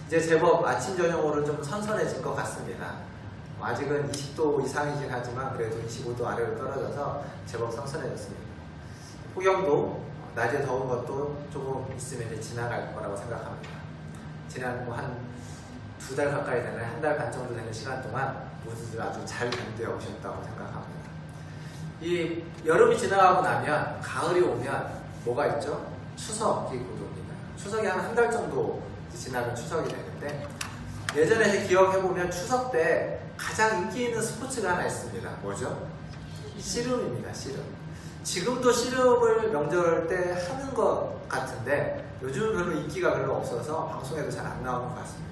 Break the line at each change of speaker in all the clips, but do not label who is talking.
이제 제법 아침 저녁으로 좀 선선해진 것 같습니다. 아직은 20도 이상이긴 하지만 그래도 25도 아래로 떨어져서 제법 선선해졌습니다. 폭염도 낮에 더운 것도 조금 있으면 이제 지나갈 거라고 생각합니다. 지난 한 2달 가까이 되는, 1달 반 정도 되는 시간 동안 모두들 아주 잘 견뎌 오셨다고 생각합니다. 이 여름이 지나가고 나면 가을이 오면 뭐가 있죠? 추석이 곧 옵니다. 추석이 한 달 정도 지나면 추석이 되는데, 예전에 기억해보면 추석 때 가장 인기 있는 스포츠가 하나 있습니다. 뭐죠? 씨름입니다. 씨름. 지금도 씨름을 명절 때 하는 것 같은데 요즘은 별로 인기가 별로 없어서 방송에도 잘 안 나오는 것 같습니다.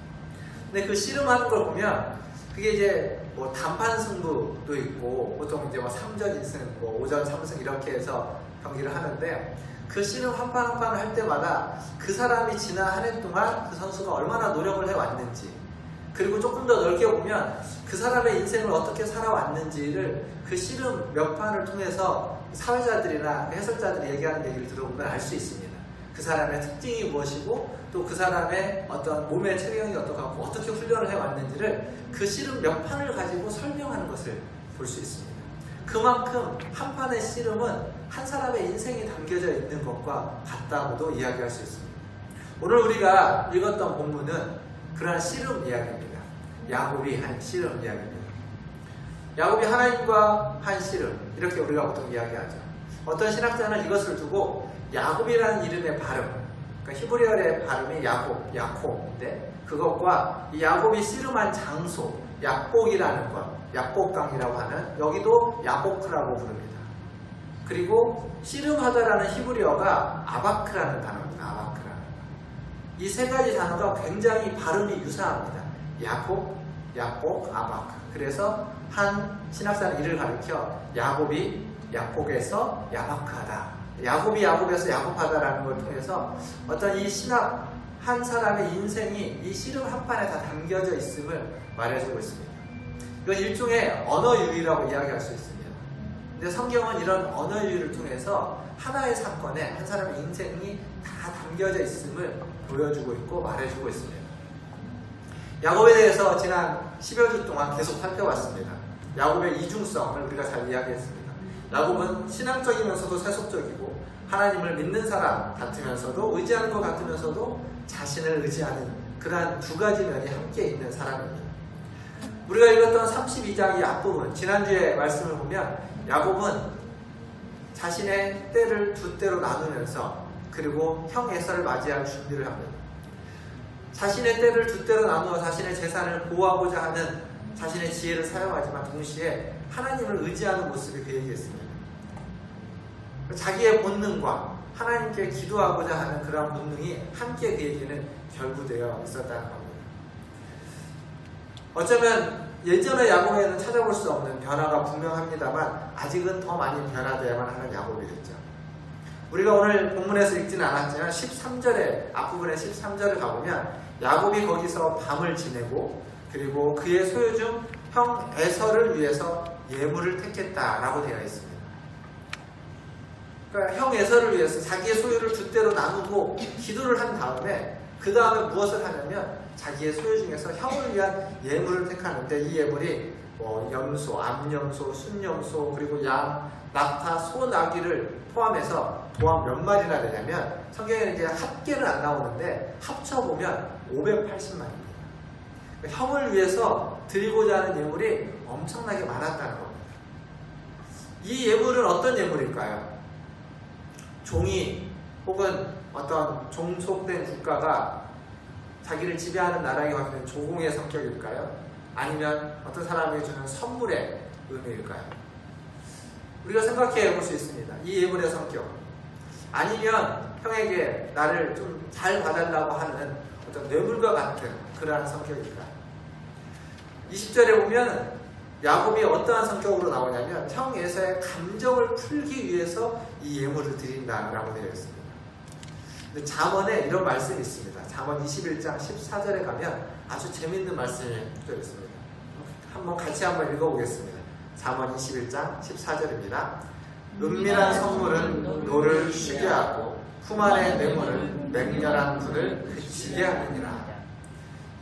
근데 그 씨름하는 걸 보면 그게 이제 뭐 단판 승부도 있고 보통 이제 뭐 3전 1승, 뭐 5전 3승 이렇게 해서 경기를 하는데, 그 씨름 한 판 한 판을 할 때마다 그 사람이 지난 한 해 동안 그 선수가 얼마나 노력을 해왔는지, 그리고 조금 더 넓게 보면 그 사람의 인생을 어떻게 살아왔는지를 그 씨름 몇 판을 통해서 사회자들이나 해설자들이 얘기하는 얘기를 들어보면 알 수 있습니다. 그 사람의 특징이 무엇이고 또 그 사람의 어떤 몸의 체형이 어떻고 어떻게 훈련을 해왔는지를 그 씨름 몇 판을 가지고 설명하는 것을 볼 수 있습니다. 그만큼 한 판의 씨름은 한 사람의 인생이 담겨져 있는 것과 같다고도 이야기할 수 있습니다. 오늘 우리가 읽었던 본문은 그러한 씨름 이야기입니다. 야곱이 한 씨름 이야기입니다. 야곱이 하나님과 한 씨름, 이렇게 우리가 보통 이야기하죠. 어떤 신학자는 이것을 두고 야곱이라는 이름의 발음, 그러니까 히브리어의 발음이 야곱, 야콥인데 그것과 이 야곱이 씨름한 장소, 약복이라는 것, 약복강이라고 하는, 여기도 야보크라고 부릅니다. 그리고 씨름하다라는 히브리어가 아바크라는 단어입니다. 아바크라는. 이 세 가지 단어가 굉장히 발음이 유사합니다. 야곱, 약복, 아바크. 그래서 한 신학사는 이를 가리켜 야곱이 야곱에서 야바크하다, 야곱이 야곱에서 야곱하다라는 걸 통해서 어떤 이 신학 한 사람의 인생이 이 씨름 한 판에 다 담겨져 있음을 말해주고 있습니다. 이건 일종의 언어유희라고 이야기할 수 있습니다. 근데 성경은 이런 언어유희를 통해서 하나의 사건에 한 사람의 인생이 다 담겨져 있음을 보여주고 있고 말해주고 있습니다. 야곱에 대해서 지난 10여 주 동안 계속 살펴봤습니다. 야곱의 이중성을 우리가 잘 이야기했습니다. 야곱은 신앙적이면서도 세속적이고 하나님을 믿는 사람 같으면서도, 의지하는 것 같으면서도 자신을 의지하는 그러한 두 가지 면이 함께 있는 사람입니다. 우리가 읽었던 32장 이 앞부분, 지난주에 말씀을 보면 야곱은 자신의 때를 두 때로 나누면서 그리고 형 에서를 맞이할 준비를 합니다. 자신의 때를 두 때로 나누어 자신의 재산을 보호하고자 하는 자신의 지혜를 사용하지만 동시에 하나님을 의지하는 모습이 그에게 있습니다. 자기의 본능과 하나님께 기도하고자 하는 그러한 본능이 함께 그에게는 결부되어 있었다는 겁니다. 어쩌면 예전의 야곱에는 찾아볼 수 없는 변화가 분명합니다만 아직은 더 많이 변화되어야만 하는 야곱이겠죠. 우리가 오늘 본문에서 읽지는 않았지만 13절에, 앞부분의 13절을 가보면 야곱이 거기서 밤을 지내고 그리고 그의 소유 중 형 에서를 위해서 예물을 택했다라고 되어 있습니다. 그러니까 형 에서를 위해서 자기의 소유를 두 때로 나누고 기도를 한 다음에 그 다음에 무엇을 하냐면 자기의 소유 중에서 형을 위한 예물을 택하는데, 이 예물이 뭐 염소, 암염소, 순염소, 그리고 양, 낙타, 소, 나귀를 포함해서 도합 몇 마리나 되냐면 성경에는 이제 합계는 안 나오는데 합쳐보면 580마리입니다. 형을 위해서 드리고자 하는 예물이 엄청나게 많았다는 겁니다. 이 예물은 어떤 예물일까요? 종이 혹은 어떤 종속된 국가가 자기를 지배하는 나라에게 맡기는 조공의 성격일까요? 아니면 어떤 사람에게 주는 선물의 의미일까요? 우리가 생각해 볼 수 있습니다. 이 예물의 성격. 아니면 형에게 나를 좀 잘 봐달라고 하는 어떤 뇌물과 같은 그러한 성격일까? 20절에 보면 야곱이 어떠한 성격으로 나오냐면 형 에서의 감정을 풀기 위해서 이 예물을 드린다라고 되어 있습니다. 근데 잠언에 이런 말씀이 있습니다. 잠언 21장 14절에 가면 아주 재밌는 말씀이 붙어 있습니다. 같이 한번 읽어보겠습니다. 잠언 21장 14절입니다. 은밀한 성물은 노를 쉬게 하고 품 안의 뇌물은 맹렬한 분을 그치게 하느니라.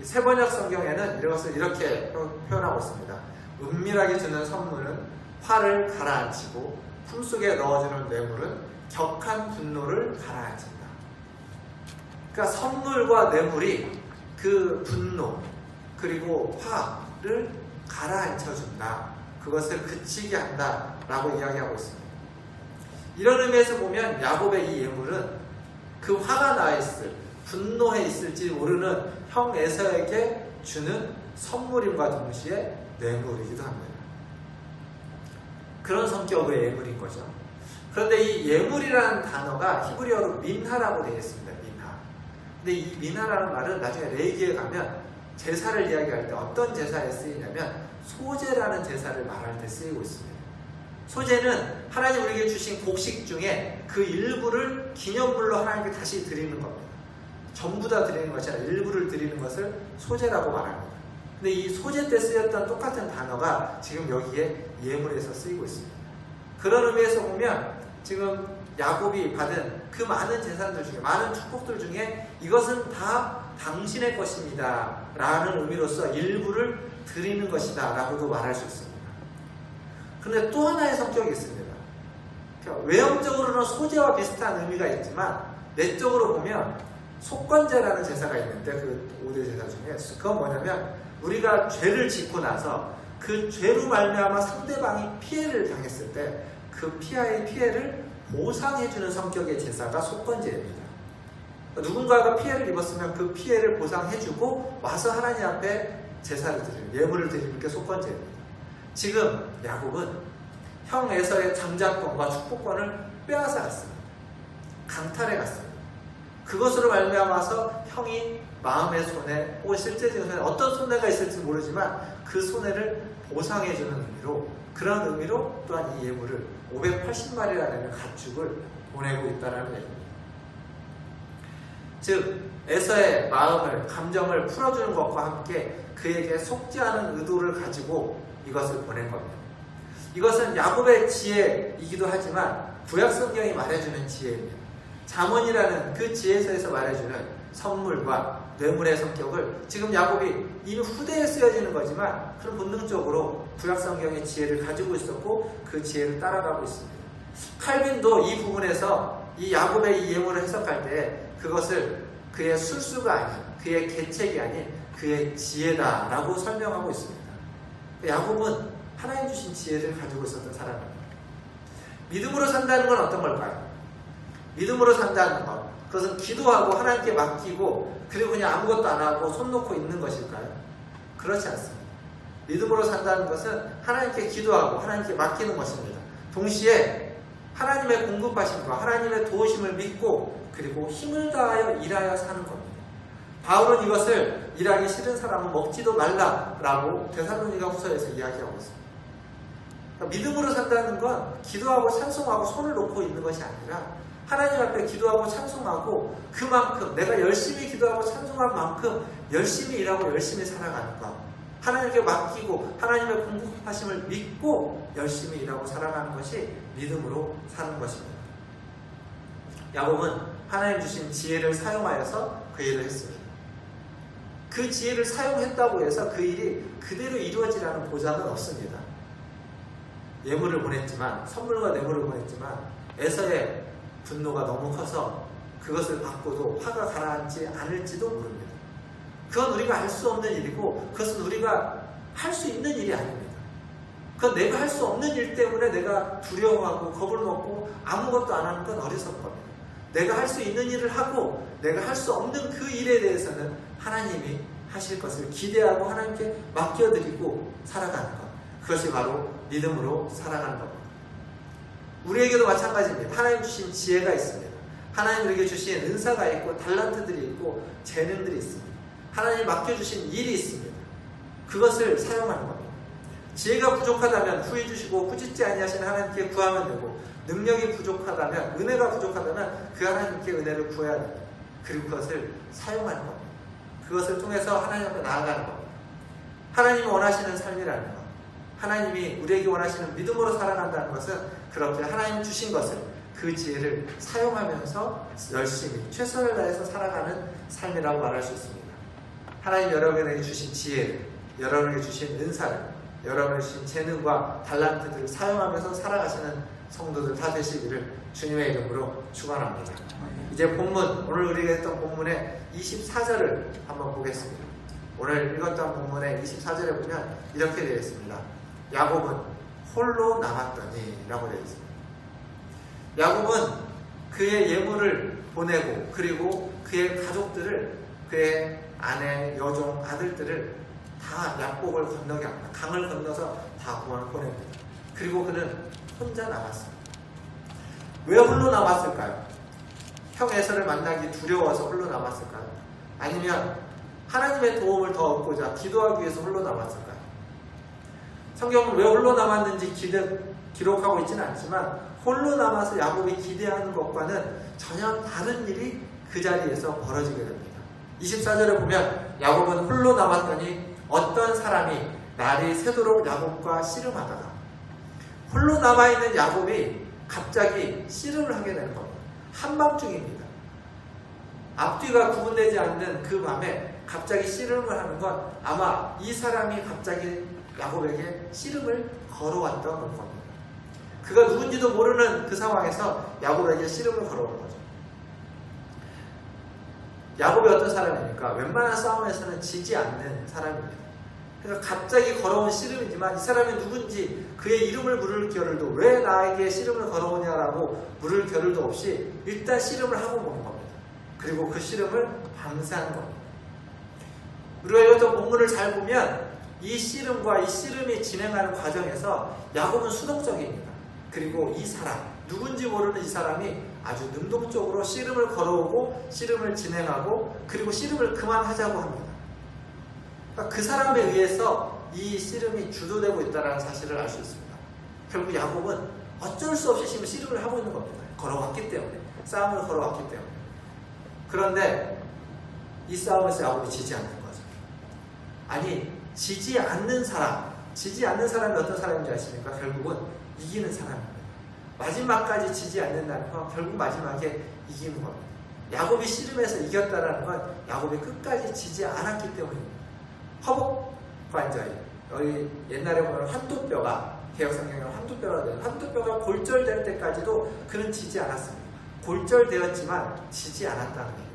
새 번역 성경에는 이것을 이렇게 표현하고 있습니다. 은밀하게 주는 선물은 화를 가라앉히고 품속에 넣어주는 뇌물은 격한 분노를 가라앉힌다. 그러니까 선물과 뇌물이 그 분노 그리고 화를 가라앉혀준다. 그것을 그치게 한다 라고 이야기하고 있습니다. 이런 의미에서 보면 야곱의 이 예물은 그 화가 나 있을, 분노해 있을지 모르는 형 에서에게 주는 선물임과 동시에 뇌물이기도 합니다. 그런 성격의 예물인 거죠. 그런데 이 예물이라는 단어가 히브리어로 민하라고 되어 있습니다. 민하. 근데 이 민하라는 말은 나중에 레위기에 가면 제사를 이야기할 때 어떤 제사에 쓰이냐면 소제라는 제사를 말할 때 쓰이고 있습니다. 소제는 하나님 우리에게 주신 곡식 중에 그 일부를 기념물로 하나님께 다시 드리는 겁니다. 전부 다 드리는 것이 아니라 일부를 드리는 것을 소제라고 말합니다. 근데 이 소제 때 쓰였던 똑같은 단어가 지금 여기에 예물에서 쓰이고 있습니다. 그런 의미에서 보면 지금 야곱이 받은 그 많은 재산들 중에, 많은 축복들 중에 이것은 다 당신의 것입니다 라는 의미로서 일부를 드리는 것이다 라고도 말할 수 있습니다. 그런데 또 하나의 성격이 있습니다. 그러니까 외형적으로는 소제와 비슷한 의미가 있지만 내적으로 보면 속건제라는 제사가 있는데 그 5대 제사 중에 그건 뭐냐면 우리가 죄를 짓고 나서 그 죄로 말미암아 상대방이 피해를 당했을 때 그 피해를 보상해주는 성격의 제사가 속건제입니다. 누군가가 피해를 입었으면 그 피해를 보상해주고 와서 하나님 앞에 제사를 드리는, 예물을 드리는 게 속건제입니다. 지금 야곱은 형 에서의 장자권과 축복권을 빼앗아 갔습니다. 강탈해 갔습니다. 그것으로 말미암아서 형이 마음의 손해 혹은 실제적인 손해, 어떤 손해가 있을지 모르지만 그 손해를 보상해주는 의미로, 그런 의미로 또한 이 예물을 580마리라는 가축을 보내고 있다는 얘기입니다. 즉 에서의 마음을, 감정을 풀어주는 것과 함께 그에게 속지 않은 의도를 가지고 이것을 보낸 겁니다. 이것은 야곱의 지혜이기도 하지만 구약성경이 말해주는 지혜입니다. 잠언이라는 그 지혜서에서 말해주는 선물과 뇌물의 성격을 지금 야곱이 이미 후대에 쓰여지는 거지만 그런 본능적으로 구약성경의 지혜를 가지고 있었고 그 지혜를 따라가고 있습니다. 칼빈도 이 부분에서 이 야곱의 이 예물을 해석할 때 그것을 그의 술수가 아닌, 그의 계책이 아닌 그의 지혜다라고 설명하고 있습니다. 야곱은 하나님 주신 지혜를 가지고 있었던 사람입니다. 믿음으로 산다는 건 어떤 걸까요? 믿음으로 산다는 것, 그것은 기도하고 하나님께 맡기고 그리고 그냥 아무것도 안 하고 손 놓고 있는 것일까요? 그렇지 않습니다. 믿음으로 산다는 것은 하나님께 기도하고 하나님께 맡기는 것입니다. 동시에 하나님의 공급하심과 하나님의 도우심을 믿고 그리고 힘을 다하여 일하여 사는 겁니다. 바울은 이것을 일하기 싫은 사람은 먹지도 말라라고 데살로니가 후서에서 이야기하고 있습니다. 그러니까 믿음으로 산다는 건 기도하고 찬송하고 손을 놓고 있는 것이 아니라 하나님 앞에 기도하고 찬송하고 그만큼 내가 열심히 기도하고 찬송한 만큼 열심히 일하고 열심히 살아가는 것, 하나님께 맡기고 하나님의 공급하심을 믿고 열심히 일하고 살아가는 것이 믿음으로 사는 것입니다. 야곱은 하나님 주신 지혜를 사용하여서 그 일을 했습니다. 그 지혜를 사용했다고 해서 그 일이 그대로 이루어지라는 보장은 없습니다. 예물을 보냈지만, 선물과 뇌물을 보냈지만 에서의 분노가 너무 커서 그것을 받고도 화가 가라앉지 않을지도 모릅니다. 그건 우리가 알 수 없는 일이고 그것은 우리가 할 수 있는 일이 아닙니다. 그건 내가 할 수 없는 일 때문에 내가 두려워하고 겁을 먹고 아무것도 안 하는 건 어리석은 겁니다. 내가 할 수 있는 일을 하고 내가 할 수 없는 그 일에 대해서는 하나님이 하실 것을 기대하고 하나님께 맡겨드리고 살아가는 것, 그것이 바로 믿음으로 살아가는 겁니다. 우리에게도 마찬가지입니다. 하나님 주신 지혜가 있습니다. 하나님 우리에게 주신 은사가 있고 달란트들이 있고 재능들이 있습니다. 하나님 맡겨주신 일이 있습니다. 그것을 사용하는 겁니다. 지혜가 부족하다면 후히 주시고 꾸짖지 아니하시는 하나님께 구하면 되고, 능력이 부족하다면, 은혜가 부족하다면 그 하나님께 은혜를 구해야 됩니다. 그리고 그것을 사용하는 겁니다. 그것을 통해서 하나님 앞에 나아가는 겁니다. 하나님이 원하시는 삶이라는 것, 하나님이 우리에게 원하시는 믿음으로 살아간다는 것은 그렇게 하나님 주신 것을, 그 지혜를 사용하면서 열심히 최선을 다해서 살아가는 삶이라고 말할 수 있습니다. 하나님 여러분에게 주신 지혜를, 여러분에게 주신 은사를, 여러분에게 주신 재능과 달란트들을 사용하면서 살아가시는 성도들 다 되시기를 주님의 이름으로 축원합니다. 이제 본문, 오늘 우리가 했던 본문의 24절을 한번 보겠습니다. 오늘 읽었던 본문의 24절에 보면 이렇게 되어 있습니다. 야곱은 홀로 남았더니 라고 되어 있습니다. 야곱은 그의 예물을 보내고, 그리고 그의 가족들을, 그의 아내, 여종, 아들들을 다 약복을 건너게 합니다. 강을 건너서 다 구원을 보냅니다. 그리고 그는 혼자 남았습니다. 왜 홀로 남았을까요? 형 에서를 만나기 두려워서 홀로 남았을까요? 아니면 하나님의 도움을 더 얻고자 기도하기 위해서 홀로 남았을까요? 성경은 왜 홀로 남았는지 기록하고 있지는 않지만 홀로 남아서 야곱이 기대하는 것과는 전혀 다른 일이 그 자리에서 벌어지게 됩니다. 24절에 보면 야곱은 홀로 남았더니 어떤 사람이 날이 새도록 야곱과 씨름하다가, 홀로 남아있는 야곱이 갑자기 씨름을 하게 되는 겁니다. 한밤중입니다. 앞뒤가 구분되지 않는 그 밤에 갑자기 씨름을 하는 건 아마 이 사람이 갑자기 야곱에게 씨름을 걸어왔던 겁니다. 그가 누군지도 모르는 그 상황에서 야곱에게 씨름을 걸어온 거죠. 야곱이 어떤 사람입니까? 웬만한 싸움에서는 지지 않는 사람입니다. 그러니까 갑자기 걸어온 씨름이지만 이 사람이 누군지 그의 이름을 물을 겨를도, 왜 나에게 씨름을 걸어오냐라고 물을 겨를도 없이 일단 씨름을 하고 보는 겁니다. 그리고 그 씨름을 밤새하는 겁니다. 우리가 읽었던 본문을 잘 보면 이 씨름과 이 씨름이 진행하는 과정에서 야곱은 수동적입니다. 그리고 이 사람, 누군지 모르는 이 사람이 아주 능동적으로 씨름을 걸어오고 씨름을 진행하고 그리고 씨름을 그만하자고 합니다. 그러니까 그 사람에 의해서 이 씨름이 주도되고 있다는 사실을 알 수 있습니다. 결국 야곱은 어쩔 수 없이 씨름을 하고 있는 겁니다. 걸어왔기 때문에, 싸움을 걸어왔기 때문에. 그런데 이 싸움에서 야곱이 지지 않는 거죠. 아니, 지지 않는 사람이 어떤 사람인지 아십니까? 결국은 이기는 사람입니다. 마지막까지 지지 않는다는 건 결국 마지막에 이기는 겁니다. 야곱이 씨름에서 이겼다는 건 야곱이 끝까지 지지 않았기 때문입니다. 허벅 관절, 여기 옛날에 보면 환도뼈가, 개혁성경에는 환도뼈가 돼요. 환도뼈가 골절될 때까지도 그는 지지 않았습니다. 골절되었지만 지지 않았다는 얘기입니다.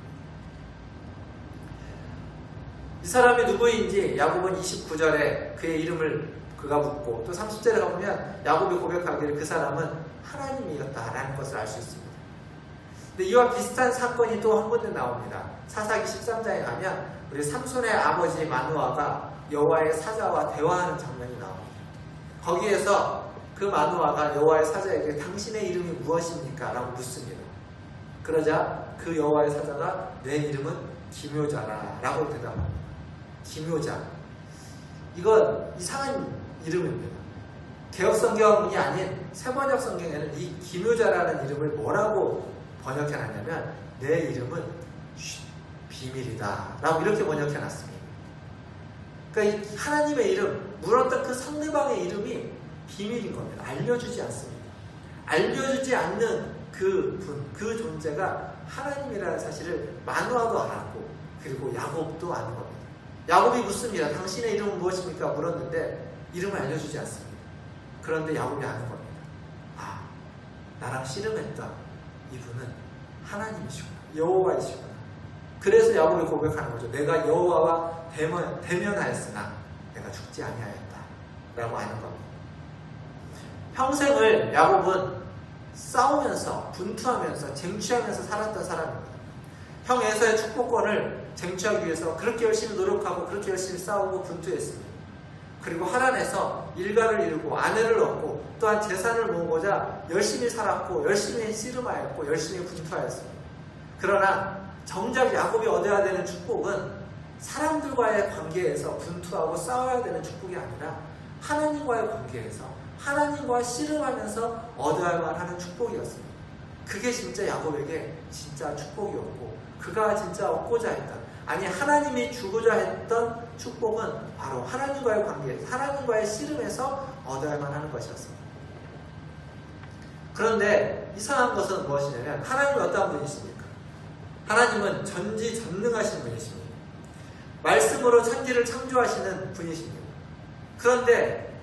이 사람이 누구인지 야곱은 29절에 그의 이름을 그가 묻고, 또 30절에 가보면 야곱이 고백하기를 그 사람은 하나님이었다라는 것을 알 수 있습니다. 근데 이와 비슷한 사건이 또 한 군데 나옵니다. 사사기 13장에 가면 우리 삼손의 아버지 마누아가 여호와의 사자와 대화하는 장면이 나옵니다. 거기에서 그 마누아가 여호와의 사자에게 당신의 이름이 무엇입니까? 라고 묻습니다. 그러자 그 여호와의 사자가 내 이름은 기묘자라 라고 대답합니다. 기묘자. 이건 이상한 이름입니다. 개혁성경이 아닌 새번역 성경에는 이 기묘자라는 이름을 뭐라고 번역해놨냐면 내 이름은 비밀이다 라고 이렇게 번역해놨습니다. 그러니까 이 하나님의 이름, 물었던 그 상대방의 이름이 비밀인 겁니다. 알려주지 않습니다. 알려주지 않는 그 분, 그 존재가 하나님이라는 사실을 마누아도 알았고 그리고 야곱도 아는 겁니다. 야곱이 묻습니다. 당신의 이름은 무엇입니까? 물었는데 이름을 알려주지 않습니다. 그런데 야곱이 아는 겁니다. 아, 나랑 씨름했던 이분은 하나님이시구나. 여호와이시구나. 그래서 야곱이 고백하는 거죠. 내가 여호와와 대면하였으나 내가 죽지 아니하였다 라고 하는 겁니다. 평생을 야곱은 싸우면서 분투하면서 쟁취하면서 살았던 사람입니다. 형 에서의 축복권을 쟁취하기 위해서 그렇게 열심히 노력하고 그렇게 열심히 싸우고 분투했습니다. 그리고 하란에서 일가를 이루고 아내를 얻고 또한 재산을 모으고자 열심히 살았고 열심히 씨름하였고 열심히 분투하였습니다. 그러나 정작 야곱이 얻어야 되는 축복은 사람들과의 관계에서 분투하고 싸워야 되는 축복이 아니라 하나님과의 관계에서 하나님과 씨름하면서 얻어야만 하는 축복이었습니다. 그게 진짜 야곱에게 진짜 축복이었고 그가 진짜 얻고자 했던, 아니 하나님이 주고자 했던 축복은 바로 하나님과의 관계, 하나님과의 씨름에서 얻어야만 하는 것이었습니다. 그런데 이상한 것은 무엇이냐면 하나님은 어떠한 분이십니까? 하나님은 전지전능하신 분이십니다. 말씀으로 천지를 창조하시는 분이십니다. 그런데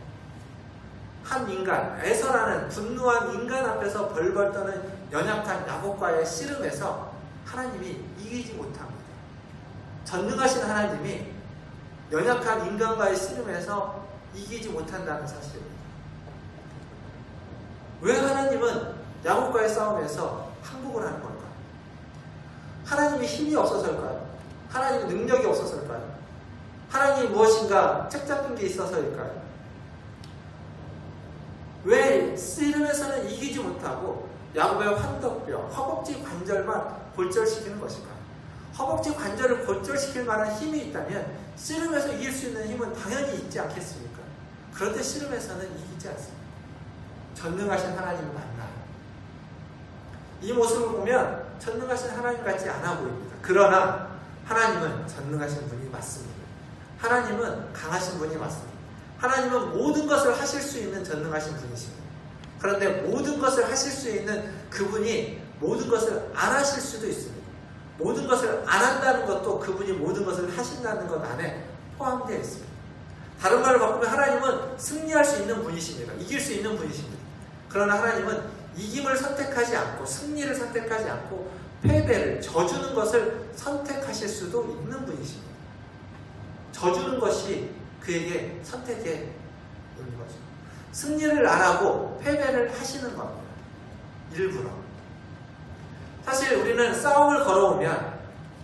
한 인간, 에서라는 분노한 인간 앞에서 벌벌 떠는 연약한 야곱과의 씨름에서 하나님이 이기지 못합니다. 전능하신 하나님이 연약한 인간과의 씨름에서 이기지 못한다는 사실입니다. 왜 하나님은 야곱과의 싸움에서 항복을 하는 걸까요? 하나님이 힘이 없어서일까요? 하나님이 능력이 없어서일까요? 하나님이 무엇인가 책 잡힌 게 있어서일까요? 왜 씨름에서는 이기지 못하고 야곱의 환덕뼈, 허벅지 관절만 골절시키는 것일까요? 허벅지 관절을 골절시킬 만한 힘이 있다면 씨름에서 이길 수 있는 힘은 당연히 있지 않겠습니까? 그런데 씨름에서는 이기지 않습니다. 전능하신 하나님을 만나요. 이 모습을 보면 전능하신 하나님 같지 않아 보입니다. 그러나 하나님은 전능하신 분이 맞습니다. 하나님은 강하신 분이 맞습니다. 하나님은 모든 것을 하실 수 있는 전능하신 분이십니다. 그런데 모든 것을 하실 수 있는 그분이 모든 것을 안 하실 수도 있습니다. 모든 것을 안 한다는 것도 그분이 모든 것을 하신다는 것 안에 포함되어 있습니다. 다른 말로 바꾸면 하나님은 승리할 수 있는 분이십니다. 이길 수 있는 분이십니다. 그러나 하나님은 이김을 선택하지 않고 승리를 선택하지 않고 패배를, 져주는 것을 선택하실 수도 있는 분이십니다. 져주는 것이 그에게 선택의 있는 거죠. 승리를 안 하고 패배를 하시는 겁니다. 일부러. 사실 우리는 싸움을 걸어오면,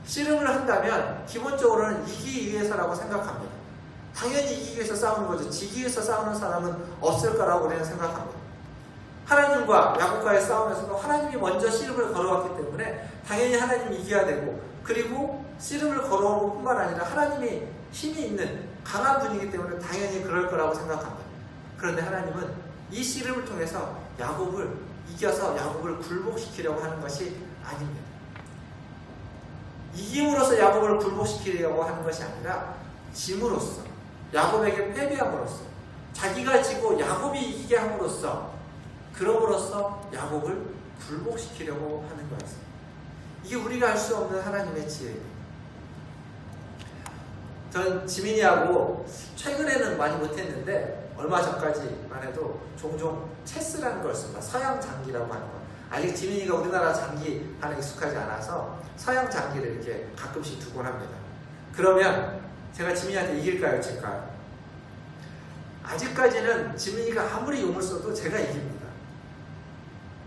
씨름을 한다면 기본적으로는 이기기 위해서라고 생각합니다. 당연히 이기기 위해서 싸우는 거죠. 지기 위해서 싸우는 사람은 없을 거라고 우리는 생각합니다. 하나님과 야곱과의 싸움에서도 하나님이 먼저 씨름을 걸어왔기 때문에 당연히 하나님이 이겨야 되고, 그리고 씨름을 걸어온 것뿐만 아니라 하나님이 힘이 있는 강한 분이기 때문에 당연히 그럴 거라고 생각합니다. 그런데 하나님은 이 씨름을 통해서 야곱을 이겨서 야곱을 굴복시키려고 하는 것이 아닙니다. 이김으로써 야곱을 굴복시키려고 하는 것이 아니라 짐으로써, 야곱에게 패배함으로써, 자기가 지고 야곱이 이기게 함으로써, 그럼으로써 야곱을 굴복시키려고 하는 거였습니다. 이게 우리가 알 수 없는 하나님의 지혜입니다. 전 지민이하고 최근에는 많이 못했는데 얼마 전까지만 해도 종종 체스라는 걸 씁니다. 서양 장기라고 하는 거. 아직 지민이가 우리나라 장기 하나 익숙하지 않아서 서양 장기를 이렇게 가끔씩 두곤 합니다. 그러면 제가 지민이한테 이길까요? 질까요? 아직까지는 지민이가 아무리 용을 써도 제가 이깁니다.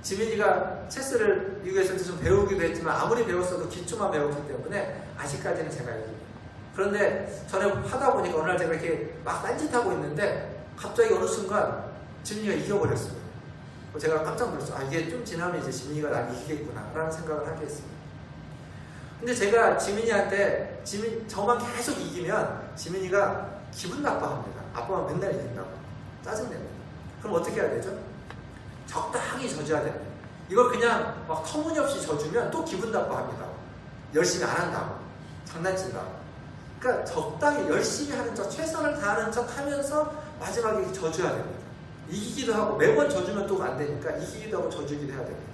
지민이가 체스를 미국에서 좀 배우기도 했지만 아무리 배웠어도 기초만 배웠기 때문에 아직까지는 제가 이깁니다. 그런데 전에 하다 보니까 어느 날 제가 이렇게 막 딴짓하고 있는데 갑자기 어느 순간 지민이가 이겨버렸어요. 제가 깜짝 놀랐어요. 아, 이게 좀 지나면 이제 지민이가 날 이기겠구나 라는 생각을 하게 했습니다. 근데 제가 지민이한테 저만 계속 이기면 지민이가 기분 나빠합니다. 아빠만 맨날 이긴다고 짜증냅니다. 그럼 어떻게 해야 되죠? 적당히 져줘야 됩니다. 이걸 그냥 막 터무니없이 져주면 또 기분 나빠합니다. 열심히 안 한다고, 장난친다고. 그러니까 적당히 열심히 하는 척, 최선을 다하는 척 하면서 마지막에 져줘야 됩니다. 이기기도 하고, 매번 져주면 또 안 되니까 이기기도 하고 져주기도 해야 됩니다.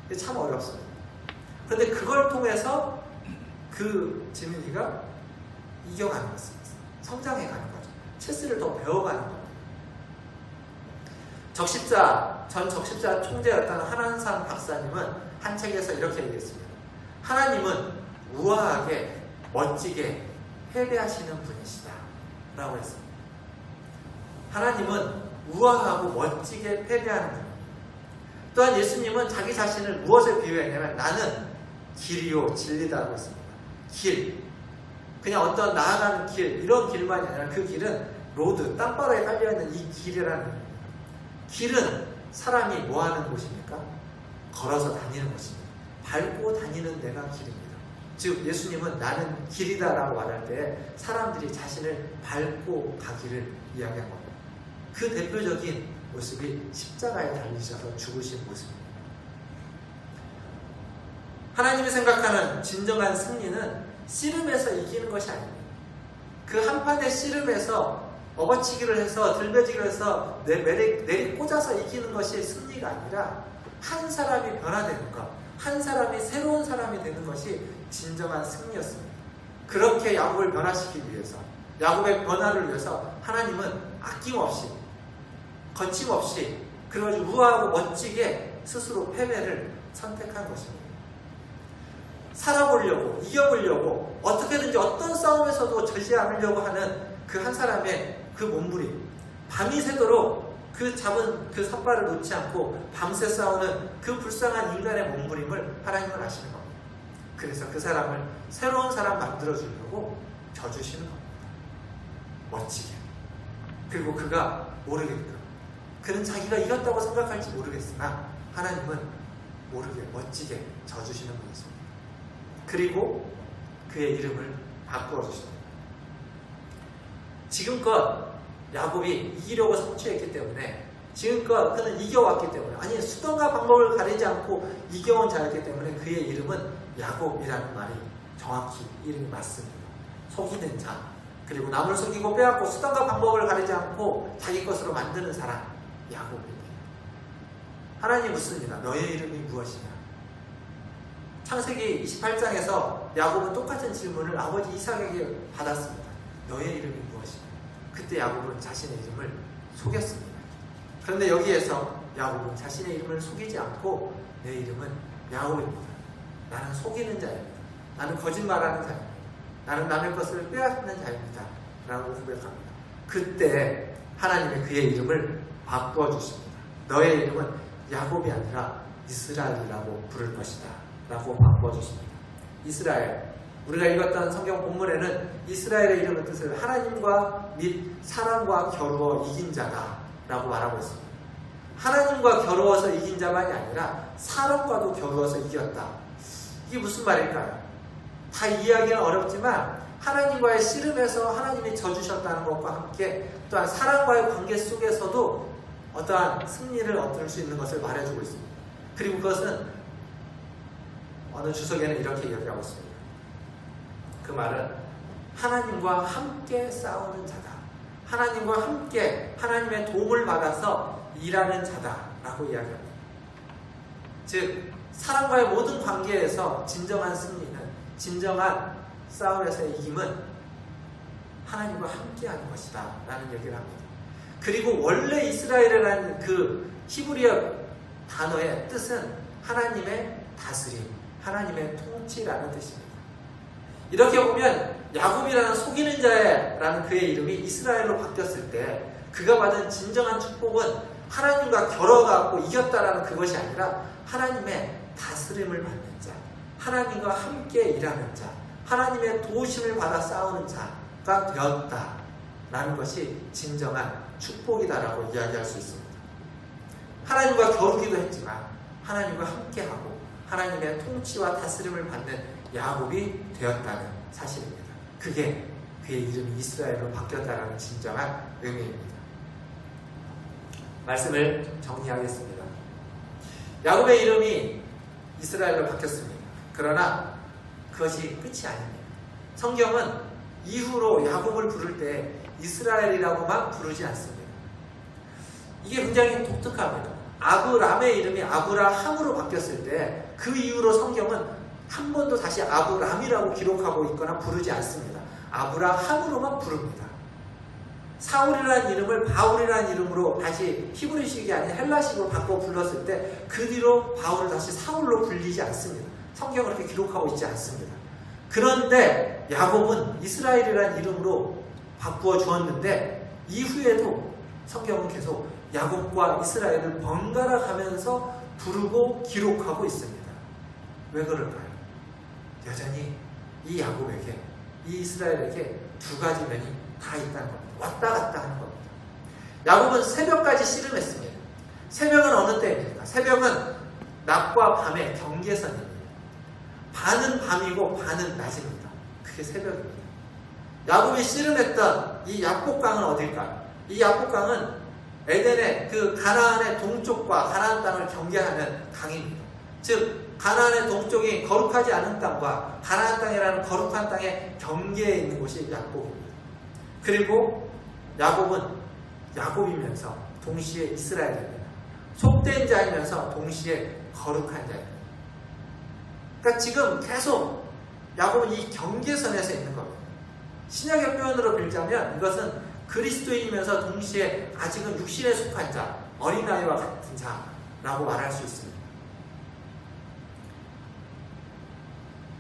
이게 참 어렵습니다. 그런데 그걸 통해서 그 지민이가 이겨가는 것입니다. 성장해가는 거죠. 체스를 더 배워가는 겁니다. 전 적십자 총재였던 한한상 박사님은 한 책에서 이렇게 얘기했습니다. 하나님은 우아하게, 멋지게 패배하시는 분이시다 라고 했습니다. 하나님은 우아하고 멋지게 패배하는 분입니다. 또한 예수님은 자기 자신을 무엇에 비유했냐면 나는 길이요 진리다라고 했습니다. 길, 그냥 어떤 나아가는 길, 이런 길만이 아니라 그 길은 로드, 땅바닥에 깔려있는 이 길이라는 겁니다. 길은 사람이 뭐하는 곳입니까? 걸어서 다니는 곳입니다. 밟고 다니는 데가 길입니다. 즉 예수님은 나는 길이다라고 말할 때 사람들이 자신을 밟고 가기를 이야기한 겁니다. 그 대표적인 모습이 십자가에 달리셔서 죽으신 모습입니다. 하나님이 생각하는 진정한 승리는 씨름에서 이기는 것이 아닙니다. 그 한판의 씨름에서 업어치기를 해서 들배지기를 해서 내리 꽂아서 이기는 것이 승리가 아니라 한 사람이 변화되는 것, 한 사람이 새로운 사람이 되는 것이 진정한 승리였습니다. 그렇게 야곱을 변화시키기 위해서, 야곱의 변화를 위해서 하나님은 아낌없이, 거침없이, 그래가지고 우아하고 멋지게 스스로 패배를 선택한 것입니다. 살아보려고, 이겨보려고, 어떻게든지 어떤 싸움에서도 져지 않으려고 하는 그 한 사람의 그 몸부림, 밤이 새도록 그 잡은 그 삿발을 놓지 않고 밤새 싸우는 그 불쌍한 인간의 몸부림을 하나님은 아시는 겁니다. 그래서 그 사람을 새로운 사람 만들어주려고 져주시는 겁니다. 멋지게. 그리고 그가 모르게끔, 그는 자기가 이겼다고 생각할지 모르겠으나 하나님은 모르게 멋지게 져주시는 분이십니다. 그리고 그의 이름을 바꾸어 주십니다. 지금껏 야곱이 이기려고 성취했기 때문에, 지금껏 그는 이겨왔기 때문에, 아니 수단과 방법을 가리지 않고 이겨온 자였기 때문에 그의 이름은 야곱이라는 말이 정확히 이름이 맞습니다. 속이는 자, 그리고 남을 속이고 빼앗고 수단과 방법을 가리지 않고 자기 것으로 만드는 사람, 야곱입니다. 하나님 묻습니다. 너의 이름이 무엇이냐? 창세기 28장에서 야곱은 똑같은 질문을 아버지 이삭에게 받았습니다. 너의 이름이 무엇이냐? 그때 야곱은 자신의 이름을 속였습니다. 그런데 여기에서 야곱은 자신의 이름을 속이지 않고 내 이름은 야곱입니다. 나는 속이는 자입니다. 나는 거짓말하는 자입니다. 나는 남의 것을 빼앗는 자입니다. 라고 고백합니다. 그때 하나님의 그의 이름을 바꾸어 주십니다. 너의 이름은 야곱이 아니라 이스라엘이라고 부를 것이다. 라고 바꾸어 주십니다. 이스라엘. 우리가 읽었던 성경 본문에는 이스라엘의 이름의 뜻을 하나님과 및 사람과 겨루어 이긴 자다 라고 말하고 있습니다. 하나님과 겨루어서 이긴 자만이 아니라 사람과도 겨루어서 이겼다. 이게 무슨 말일까요? 다 이해하기는 어렵지만 하나님과의 씨름에서 하나님이 져주셨다는 것과 함께 또한 사람과의 관계 속에서도 어떠한 승리를 얻을 수 있는 것을 말해주고 있습니다. 그리고 그것은 어느 주석에는 이렇게 이야기하고 있습니다. 그 말은 하나님과 함께 싸우는 자다. 하나님과 함께 하나님의 도움을 받아서 일하는 자다라고 이야기합니다. 즉 사람과의 모든 관계에서 진정한 승리는, 진정한 싸움에서의 이김은 하나님과 함께하는 것이다 라는 얘기를 합니다. 그리고 원래 이스라엘이라는 그 히브리어 단어의 뜻은 하나님의 다스림, 하나님의 통치라는 뜻입니다. 이렇게 보면 야곱이라는 속이는 자라는 그의 이름이 이스라엘로 바뀌었을 때 그가 받은 진정한 축복은 하나님과 겨뤄갖고 이겼다라는 그것이 아니라 하나님의 다스림을 받는 자, 하나님과 함께 일하는 자, 하나님의 도우심을 받아 싸우는 자가 되었다라는 것이 진정한 축복이다라고 이야기할 수 있습니다. 하나님과 겨루기도 했지만 하나님과 함께하고 하나님의 통치와 다스림을 받는 야곱이 되었다는 사실입니다. 그게 그의 이름이 이스라엘로 바뀌었다는 진정한 의미입니다. 말씀을 정리하겠습니다. 야곱의 이름이 이스라엘로 바뀌었습니다. 그러나 그것이 끝이 아닙니다. 성경은 이후로 야곱을 부를 때 이스라엘이라고만 부르지 않습니다. 이게 굉장히 독특합니다. 아브람의 이름이 아브라함으로 바뀌었을 때 그 이후로 성경은 한 번도 다시 아브람이라고 기록하고 있거나 부르지 않습니다. 아브라함으로만 부릅니다. 사울이라는 이름을 바울이라는 이름으로 다시 히브리식이 아닌 헬라식으로 바꿔 불렀을 때 그 뒤로 바울을 다시 사울로 불리지 않습니다. 성경을 그렇게 기록하고 있지 않습니다. 그런데 야곱은 이스라엘이라는 이름으로 바꾸어 주었는데 이후에도 성경은 계속 야곱과 이스라엘을 번갈아 가면서 부르고 기록하고 있습니다. 왜 그럴까요? 여전히 이 야곱에게, 이 이스라엘에게 두 가지 면이 다 있다는 겁니다. 왔다 갔다 하는 겁니다. 야곱은 새벽까지 씨름했습니다. 새벽은 어느 때입니까? 새벽은 낮과 밤의 경계선입니다. 반은 밤이고 반은 낮입니다. 그게 새벽입니다. 야곱이 씨름했던 이 약복강은 어딜까요? 이 약복강은 에덴의 그 가나안의 동쪽과 가나안 땅을 경계하는 강입니다. 즉 가나안의 동쪽이 거룩하지 않은 땅과 가나안 땅이라는 거룩한 땅의 경계에 있는 곳이 약복입니다. 그리고 야곱은 야곱이면서 동시에 이스라엘입니다. 속된 자이면서 동시에 거룩한 자입니다. 그러니까 지금 계속 야곱은 이 경계선에서 있는 겁니다. 신약의 표현으로 빌자면 이것은 그리스도인이면서 동시에 아직은 육신에 속한 자, 어린아이와 같은 자라고 말할 수 있습니다.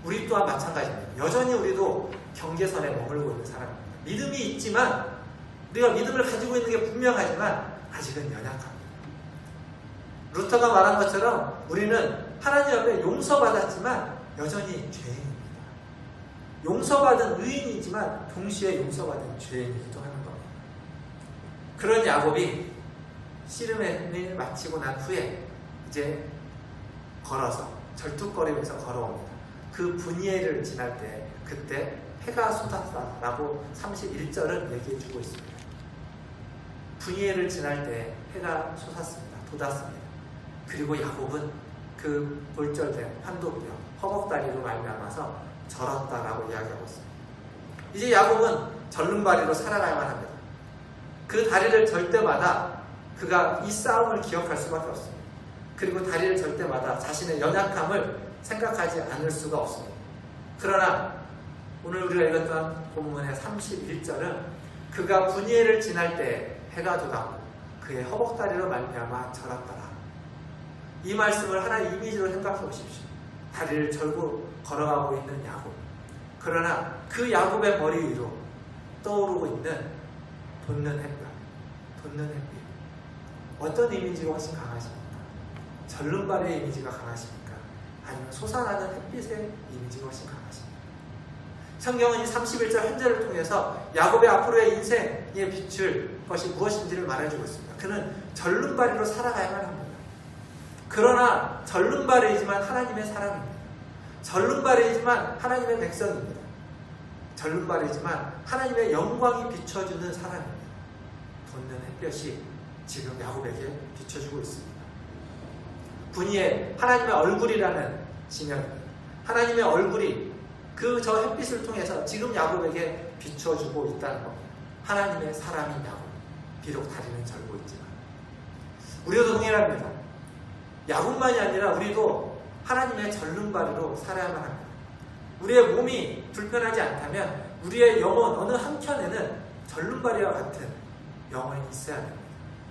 우리 또한 마찬가지입니다. 여전히 우리도 경계선에 머물고 있는 사람입니다. 믿음이 있지만 우리가 믿음을 가지고 있는 게 분명하지만 아직은 연약합니다. 루터가 말한 것처럼 우리는 하나님 앞에 용서받았지만 여전히 죄인입니다. 용서받은 의인이지만 동시에 용서받은 죄인이기도 하는 겁니다. 그런 야곱이 씨름을 마치고 난 후에 이제 걸어서 절뚝거리면서 걸어옵니다. 그 분이엘을 지날 때 그때 해가 솟았다라고 31절은 얘기해주고 있습니다. 분이엘을 지날 때 해가 솟았습니다. 돋았습니다. 그리고 야곱은 그 골절된 환도뼈, 허벅다리로 말미암아서 절었다라고 이야기하고 있습니다. 이제 야곱은 절름발이로 살아가야만 합니다. 그 다리를 절 때마다 그가 이 싸움을 기억할 수밖에 없습니다. 그리고 다리를 절 때마다 자신의 연약함을 생각하지 않을 수가 없습니다. 그러나 오늘 우리가 읽었던 본문의 31절은 그가 분이엘을 지날 때 해가 돋았고 그의 허벅다리로 말미암아 절었더라. 이 말씀을 하나의 이미지로 생각해 보십시오. 다리를 절고 걸어가고 있는 야곱. 그러나 그 야곱의 머리 위로 떠오르고 있는 돋는 햇볕, 돋는 햇빛. 어떤 이미지가 훨씬 강하십니까? 절름발의 이미지가 강하십니까? 아니면 솟아나는 햇빛의 이미지가 훨씬 강하십니까? 성경은 이 31절 한 절을 통해서 야곱의 앞으로의 인생에 비출 것이 무엇인지를 말해주고 있습니다. 그는 절름발이로 살아가야만 합니다. 그러나 절름발이지만 하나님의 사람입니다. 절름발이지만 하나님의 백성입니다. 절름발이지만 하나님의 영광이 비춰주는 사람입니다. 돋는 햇볕이 지금 야곱에게 비춰주고 있습니다. 분이엘, 하나님의 얼굴이라는 지명입니다. 하나님의 얼굴이 그 저 햇빛을 통해서 지금 야곱에게 비춰주고 있다는 겁니다. 하나님의 사람인 야곱. 비록 다리는 절고 있지만. 우리도 동일합니다. 야곱만이 아니라 우리도 하나님의 절름발이로 살아야만 합니다. 우리의 몸이 불편하지 않다면 우리의 영혼 어느 한켠에는 절름발이와 같은 영혼이 있어야 됩니다.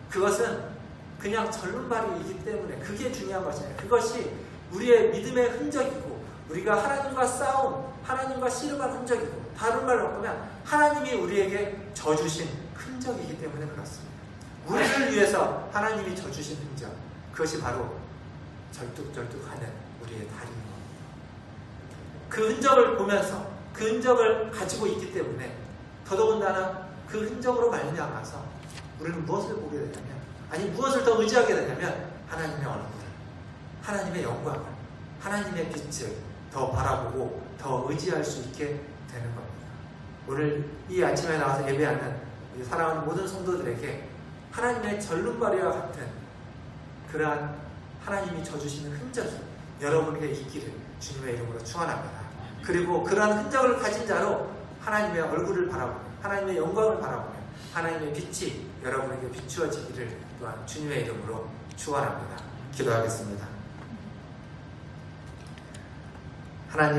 그것은 그냥 절름발이기 때문에 그게 중요한 것이 아니라 그것이 우리의 믿음의 흔적이고 우리가 하나님과 싸움, 하나님과 씨름한 흔적이고 다른 말로 바꾸면 하나님이 우리에게 져주신 흔적이기 때문에 그렇습니다. 우리를 위해서 하나님이 져주신 흔적, 그것이 바로 절뚝절뚝하는 우리의 다리인 겁니다. 그 흔적을 보면서 그 흔적을 가지고 있기 때문에 더더군다나 그 흔적으로 말미암아서 우리는 무엇을 보게 되냐면 아니 무엇을 더 의지하게 되냐면 하나님의 얼굴, 하나님의 영광을, 하나님의 빛을 더 바라보고 더 의지할 수 있게 되는 겁니다. 오늘 이 아침에 나와서 예배하는 사랑하는 모든 성도들에게 하나님의 절름발이와 같은 그러한 하나님이 져주시는 흔적이 여러분에게 있기를 주님의 이름으로 축원합니다. 그리고 그러한 흔적을 가진 자로 하나님의 얼굴을 바라보며 하나님의 영광을 바라보며 하나님의 빛이 여러분에게 비추어지기를 또한 주님의 이름으로 축원합니다. 기도하겠습니다. 하나님